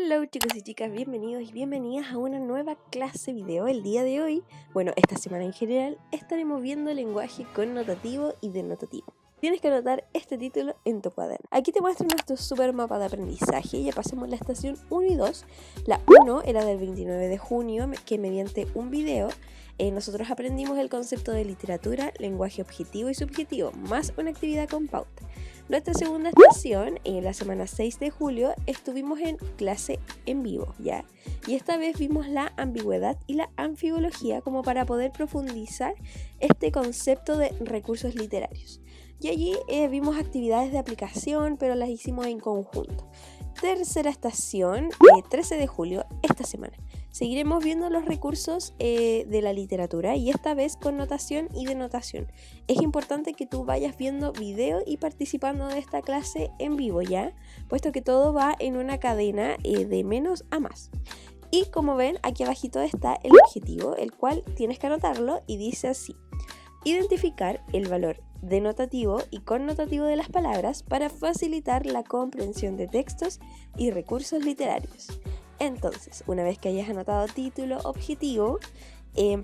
Hello chicos y chicas, bienvenidos y bienvenidas a una nueva clase video. El día de hoy, esta semana en general, estaremos viendo lenguaje connotativo y denotativo. Tienes que anotar este título en tu cuaderno. Aquí te muestro nuestro super mapa de aprendizaje. Ya pasemos la estación 1 y 2. La 1 era del 29 de junio, que mediante un video nosotros aprendimos el concepto de literatura, lenguaje objetivo y subjetivo, más una actividad con pauta. Nuestra segunda estación, en la semana 6 de julio, estuvimos en clase en vivo, ¿ya? Y esta vez vimos la ambigüedad y la anfibología como para poder profundizar este concepto de recursos literarios. Y allí vimos actividades de aplicación, pero las hicimos en conjunto. Tercera estación, 13 de julio, esta semana. Seguiremos viendo los recursos de la literatura y esta vez con notación y denotación. Es importante que tú vayas viendo video y participando de esta clase en vivo, ¿ya? Puesto que todo va en una cadena de menos a más. Y como ven, aquí abajito está el objetivo, el cual tienes que anotarlo y dice así: identificar el valor denotativo y connotativo de las palabras para facilitar la comprensión de textos y recursos literarios. Entonces, una vez que hayas anotado título, objetivo,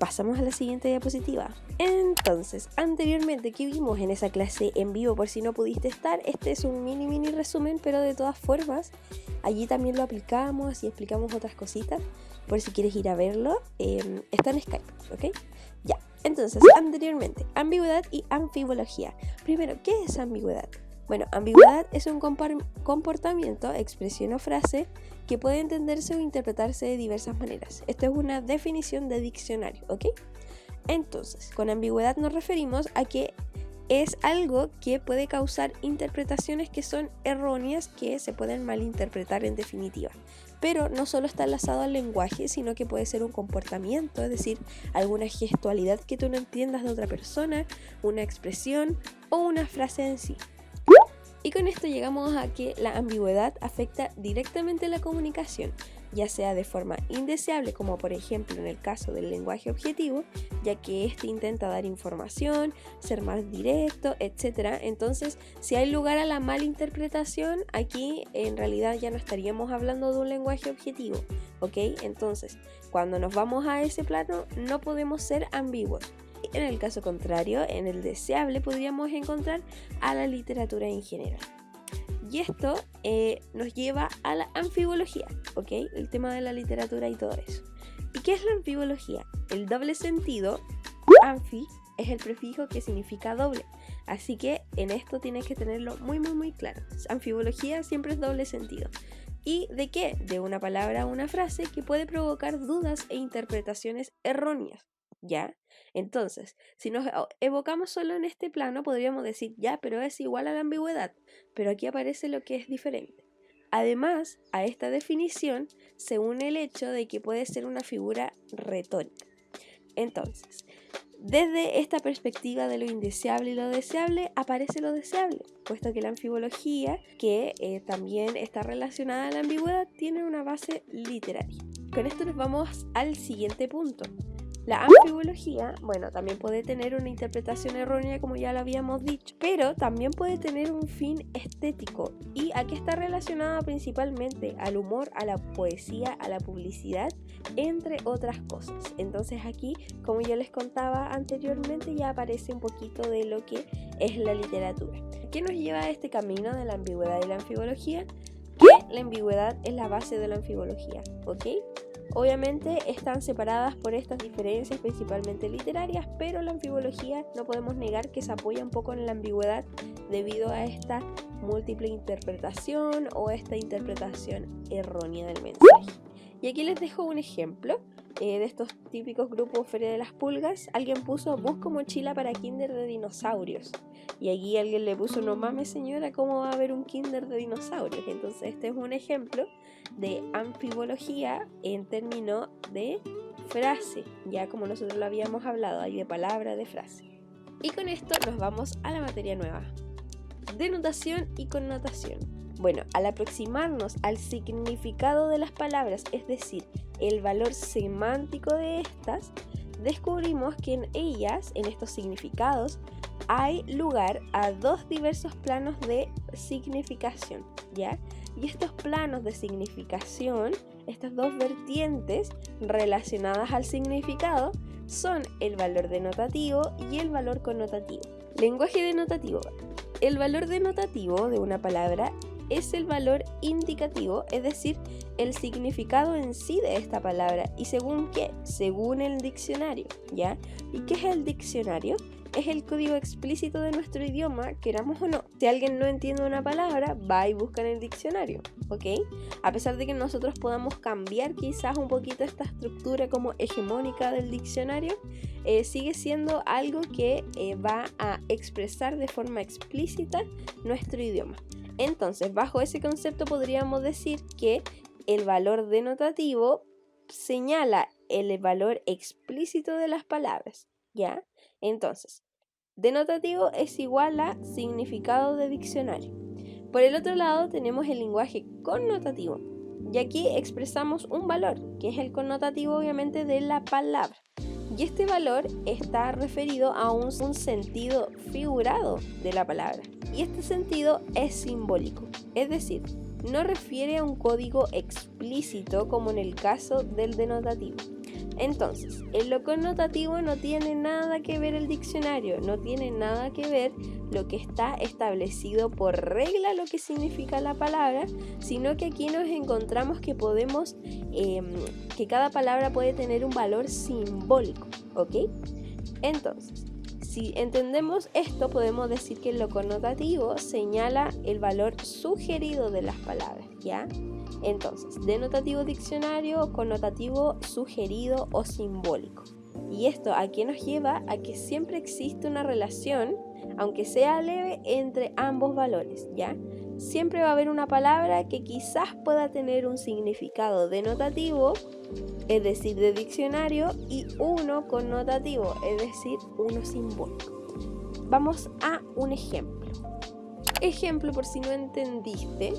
pasamos a la siguiente diapositiva. Entonces, anteriormente, ¿qué vimos en esa clase en vivo? Por si no pudiste estar, este es un mini resumen, pero de todas formas, allí también lo aplicamos y explicamos otras cositas. Por si quieres ir a verlo, está en Skype, ¿ok? Ya, entonces, anteriormente, ambigüedad y anfibología. Primero, ¿qué es ambigüedad? Bueno, ambigüedad es un comportamiento, expresión o frase que puede entenderse o interpretarse de diversas maneras. Esto es una definición de diccionario, ¿ok? Entonces, con ambigüedad nos referimos a que es algo que puede causar interpretaciones que son erróneas, que se pueden malinterpretar en definitiva. Pero no solo está enlazado al lenguaje, sino que puede ser un comportamiento, es decir, alguna gestualidad que tú no entiendas de otra persona, una expresión o una frase en sí. Y con esto llegamos a que la ambigüedad afecta directamente la comunicación, ya sea de forma indeseable, como por ejemplo en el caso del lenguaje objetivo, ya que éste intenta dar información, ser más directo, etc. Entonces, si hay lugar a la malinterpretación, aquí en realidad ya no estaríamos hablando de un lenguaje objetivo, ¿ok? Entonces, cuando nos vamos a ese plano, no podemos ser ambiguos. En el caso contrario, en el deseable podríamos encontrar a la literatura en general. Y esto nos lleva a la anfibología, ¿ok? El tema de la literatura y todo eso. ¿Y qué es la anfibología? El doble sentido, anfi, es el prefijo que significa doble. Así que en esto tienes que tenerlo muy claro. Anfibología siempre es doble sentido. ¿Y de qué? De una palabra o una frase que puede provocar dudas e interpretaciones erróneas, ¿ya? Entonces, si nos evocamos solo en este plano, podríamos decir, ya, pero es igual a la ambigüedad, pero aquí aparece lo que es diferente. Además, a esta definición se une el hecho de que puede ser una figura retórica. Entonces, desde esta perspectiva de lo indeseable y lo deseable, aparece lo deseable, puesto que la anfibología, que también está relacionada a la ambigüedad, tiene una base literaria. Con esto nos vamos al siguiente punto. La anfibología, también puede tener una interpretación errónea, como ya lo habíamos dicho, pero también puede tener un fin estético. ¿Y a qué está relacionada? Principalmente al humor, a la poesía, a la publicidad, entre otras cosas. Entonces aquí, como yo les contaba anteriormente, ya aparece un poquito de lo que es la literatura. ¿Qué nos lleva a este camino de la ambigüedad y la anfibología? Que la ambigüedad es la base de la anfibología, ¿ok? Obviamente están separadas por estas diferencias principalmente literarias, pero la anfibología no podemos negar que se apoya un poco en la ambigüedad debido a esta múltiple interpretación o esta interpretación errónea del mensaje. Y aquí les dejo un ejemplo de estos típicos grupos Feria de las Pulgas. Alguien puso: busco mochila para kinder de dinosaurios. Y aquí alguien le puso: no mames señora, ¿cómo va a haber un kinder de dinosaurios? Entonces este es un ejemplo de anfibología en términos de frase, ya como nosotros lo habíamos hablado, hay de palabra, de frase. Y con esto nos vamos a la materia nueva: denotación y connotación. Al aproximarnos al significado de las palabras, es decir, el valor semántico de estas, descubrimos que en ellas, en estos significados, hay lugar a dos diversos planos de significación, ¿ya? Y estos planos de significación, estas dos vertientes relacionadas al significado, son el valor denotativo y el valor connotativo. Lenguaje denotativo. El valor denotativo de una palabra es el valor indicativo, es decir, el significado en sí de esta palabra. ¿Y según qué? Según el diccionario, ¿ya? ¿Y qué es el diccionario? Es el código explícito de nuestro idioma, queramos o no. Si alguien no entiende una palabra, va y busca en el diccionario, ¿ok? A pesar de que nosotros podamos cambiar quizás un poquito esta estructura como hegemónica del diccionario, sigue siendo algo que va a expresar de forma explícita nuestro idioma. Entonces, bajo ese concepto podríamos decir que el valor denotativo señala el valor explícito de las palabras, ¿ya? Entonces, denotativo es igual a significado de diccionario. Por el otro lado tenemos el lenguaje connotativo, y aquí expresamos un valor, que es el connotativo obviamente de la palabra. Y este valor está referido a un sentido figurado de la palabra. Y este sentido es simbólico, es decir, no refiere a un código explícito como en el caso del denotativo. Entonces, en lo connotativo no tiene nada que ver el diccionario, no tiene nada que ver lo que está establecido por regla lo que significa la palabra, sino que aquí nos encontramos que podemos, que cada palabra puede tener un valor simbólico, ¿ok? Entonces, si entendemos esto, podemos decir que lo connotativo señala el valor sugerido de las palabras, ¿ya? Entonces, denotativo diccionario, connotativo sugerido o simbólico. ¿Y esto a qué nos lleva? A que siempre existe una relación, aunque sea leve, entre ambos valores, ¿ya? Siempre va a haber una palabra que quizás pueda tener un significado denotativo, es decir, de diccionario, y uno connotativo, es decir, uno simbólico. Vamos a un ejemplo. Ejemplo, por si no entendiste,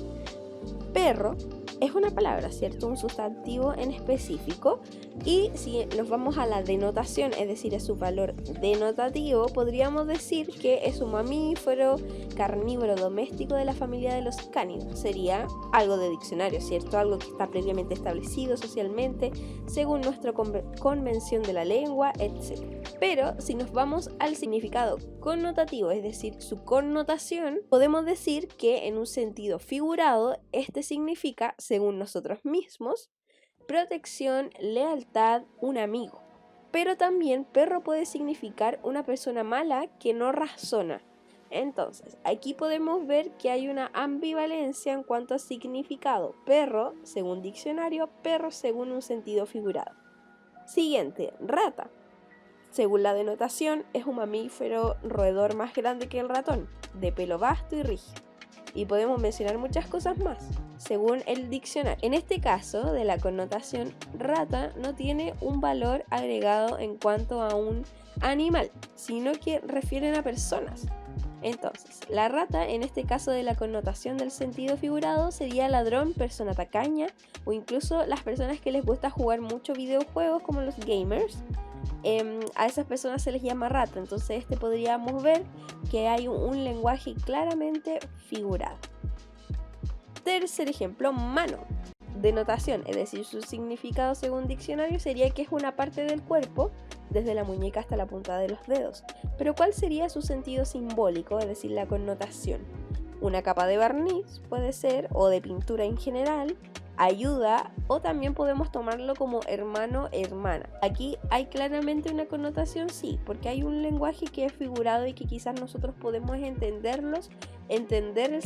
perro es una palabra, ¿cierto? Un sustantivo en específico. Y si nos vamos a la denotación, es decir, a su valor denotativo, podríamos decir que es un mamífero carnívoro doméstico de la familia de los cánidos. Sería algo de diccionario, ¿cierto? Algo que está previamente establecido socialmente, según nuestra convención de la lengua, etc. Pero si nos vamos al significado connotativo, es decir, su connotación, podemos decir que en un sentido figurado, este significa, según nosotros mismos, protección, lealtad, un amigo. Pero también perro puede significar una persona mala que no razona. Entonces, aquí podemos ver que hay una ambivalencia en cuanto a significado. Perro, según diccionario, perro según un sentido figurado. Siguiente, rata. Según la denotación, es un mamífero roedor más grande que el ratón, de pelo vasto y rígido. Y podemos mencionar muchas cosas más, según el diccionario. En este caso, de la connotación, rata no tiene un valor agregado en cuanto a un animal, sino que refieren a personas. Entonces, la rata, en este caso de la connotación del sentido figurado, sería ladrón, persona tacaña, o incluso las personas que les gusta jugar mucho videojuegos, como los gamers. A esas personas se les llama rata. Entonces podríamos ver que hay un lenguaje claramente figurado. Tercer ejemplo, mano. Denotación, es decir, su significado según diccionario sería que es una parte del cuerpo, desde la muñeca hasta la punta de los dedos. Pero ¿cuál sería su sentido simbólico, es decir, la connotación? Una capa de barniz puede ser, o de pintura en general, ayuda, o también podemos tomarlo como hermano, hermana. Aquí hay claramente una connotación, sí, porque hay un lenguaje que es figurado y que quizás nosotros podemos entender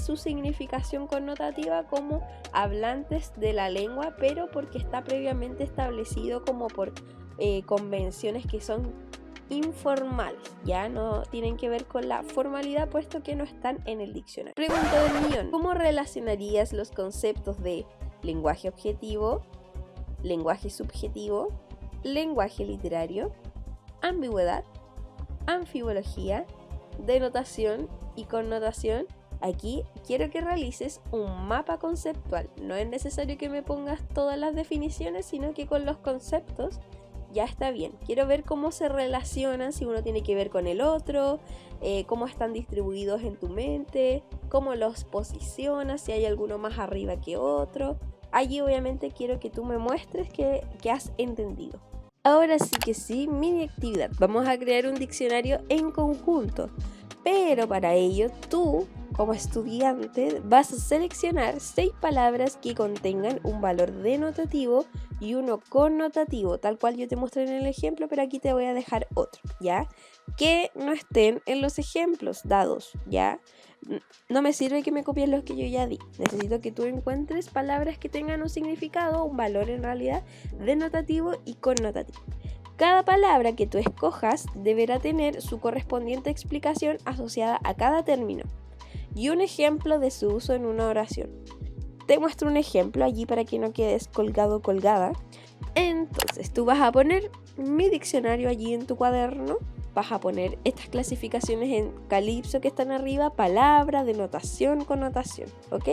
su significación connotativa como hablantes de la lengua, pero porque está previamente establecido como por convenciones que son informales, ya no tienen que ver con la formalidad, puesto que no están en el diccionario. Pregunta del millón: ¿cómo relacionarías los conceptos de lenguaje objetivo, lenguaje subjetivo, lenguaje literario, ambigüedad, anfibología, denotación y connotación? Aquí quiero que realices un mapa conceptual. No es necesario que me pongas todas las definiciones, sino que con los conceptos ya está bien. Quiero ver cómo se relacionan, si uno tiene que ver con el otro, cómo están distribuidos en tu mente, cómo los posicionas, si hay alguno más arriba que otro. Allí obviamente quiero que tú me muestres que has entendido. Ahora sí que sí, mini actividad. Vamos a crear un diccionario en conjunto. Pero para ello tú, como estudiante, vas a seleccionar 6 palabras que contengan un valor denotativo y uno connotativo, tal cual yo te mostré en el ejemplo, pero aquí te voy a dejar otro, ¿ya? Que no estén en los ejemplos dados, ¿ya? No me sirve que me copies los que yo ya di. Necesito que tú encuentres palabras que tengan un significado, un valor en realidad, denotativo y connotativo. Cada palabra que tú escojas deberá tener su correspondiente explicación asociada a cada término y un ejemplo de su uso en una oración. Te muestro un ejemplo allí para que no quedes colgado o colgada. Entonces tú vas a poner mi diccionario allí en tu cuaderno, vas a poner estas clasificaciones en calipso que están arriba, palabra, denotación, connotación, ¿ok?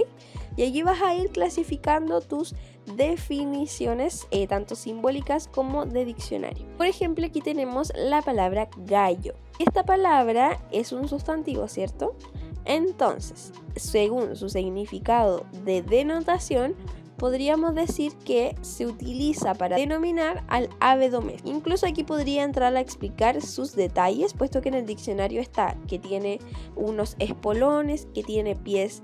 Y allí vas a ir clasificando tus definiciones, tanto simbólicas como de diccionario. Por ejemplo, aquí tenemos la palabra gallo. Esta palabra es un sustantivo, ¿cierto? Entonces, según su significado de denotación, podríamos decir que se utiliza para denominar al ave doméstico. Incluso aquí podría entrar a explicar sus detalles, puesto que en el diccionario está que tiene unos espolones, que tiene pies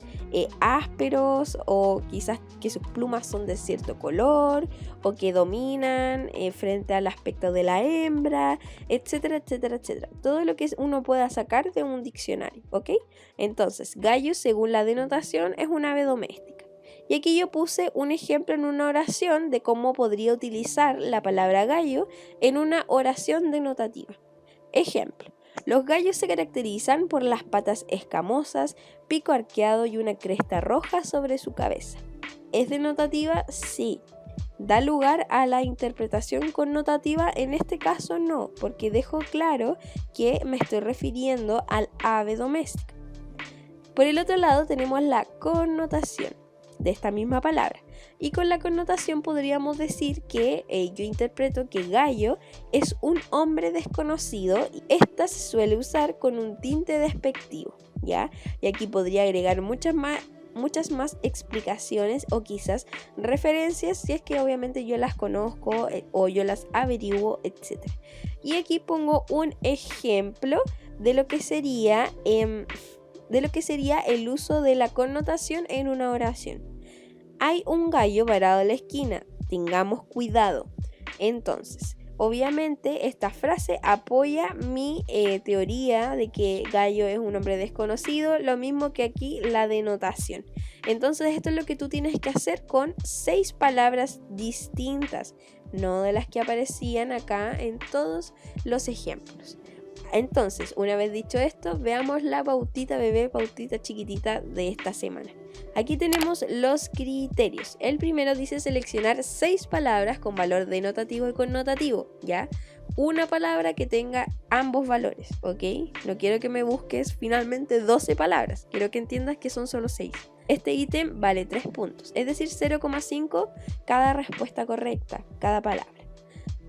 ásperos, o quizás que sus plumas son de cierto color, o que dominan frente al aspecto de la hembra, etcétera, etcétera, etcétera. Todo lo que uno pueda sacar de un diccionario, ¿ok? Entonces, gallo, según la denotación, es un ave doméstica. Y aquí yo puse un ejemplo en una oración de cómo podría utilizar la palabra gallo en una oración denotativa. Ejemplo: los gallos se caracterizan por las patas escamosas, pico arqueado y una cresta roja sobre su cabeza. ¿Es denotativa? Sí. ¿Da lugar a la interpretación connotativa? En este caso no, porque dejo claro que me estoy refiriendo al ave doméstica. Por el otro lado tenemos la connotación de esta misma palabra, y con la connotación podríamos decir que yo interpreto que gallo es un hombre desconocido, y esta se suele usar con un tinte despectivo, ¿ya? Y aquí podría agregar muchas más explicaciones o quizás referencias, si es que obviamente yo las conozco o yo las averiguo, etc. Y aquí pongo un ejemplo de lo que sería el uso de la connotación en una oración. Hay un gallo varado en la esquina, tengamos cuidado. Entonces, obviamente esta frase apoya mi teoría de que gallo es un hombre desconocido, lo mismo que aquí la denotación. Entonces esto es lo que tú tienes que hacer con 6 palabras distintas, no de las que aparecían acá en todos los ejemplos. Entonces, una vez dicho esto, veamos la pautita bebé, pautita chiquitita de esta semana. Aquí tenemos los criterios. El primero dice seleccionar 6 palabras con valor denotativo y connotativo, ¿ya? Una palabra que tenga ambos valores, ¿ok? No quiero que me busques finalmente 12 palabras, quiero que entiendas que son solo 6. Este ítem vale 3 puntos, es decir, 0,5 cada respuesta correcta, cada palabra.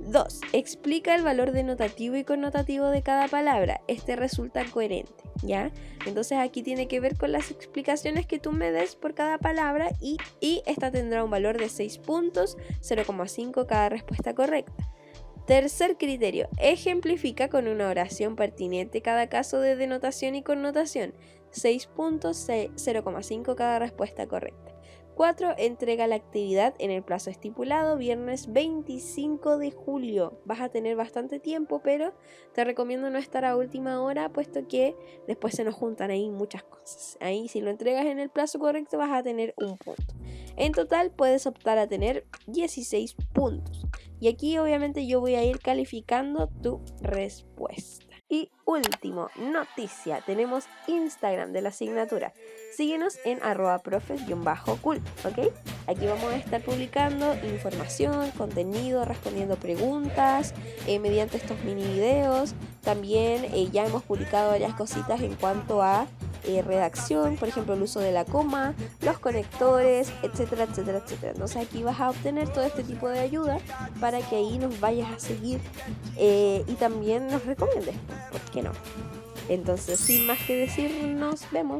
2. Explica el valor denotativo y connotativo de cada palabra. Este resulta coherente, ¿ya? Entonces aquí tiene que ver con las explicaciones que tú me des por cada palabra y esta tendrá un valor de 6 puntos, 0,5 cada respuesta correcta. Tercer criterio. Ejemplifica con una oración pertinente cada caso de denotación y connotación. 6 puntos, 0,5 cada respuesta correcta. 4. Entrega la actividad en el plazo estipulado, viernes 25 de julio. Vas a tener bastante tiempo, pero te recomiendo no estar a última hora, puesto que después se nos juntan ahí muchas cosas. Ahí, si lo entregas en el plazo correcto, vas a tener un punto. En total, puedes optar a tener 16 puntos. Y aquí, obviamente, yo voy a ir calificando tu respuesta. Y último, noticia, tenemos Instagram de la asignatura. Síguenos en @profes_cool, ¿ok? Aquí vamos a estar publicando información, contenido, respondiendo preguntas mediante estos mini videos. También ya hemos publicado varias cositas en cuanto a redacción, por ejemplo el uso de la coma, los conectores, etcétera, etcétera, etcétera. Entonces aquí vas a obtener todo este tipo de ayuda para que ahí nos vayas a seguir y también nos recomiendes, ¿por qué no? Entonces, sin más que decir, nos vemos.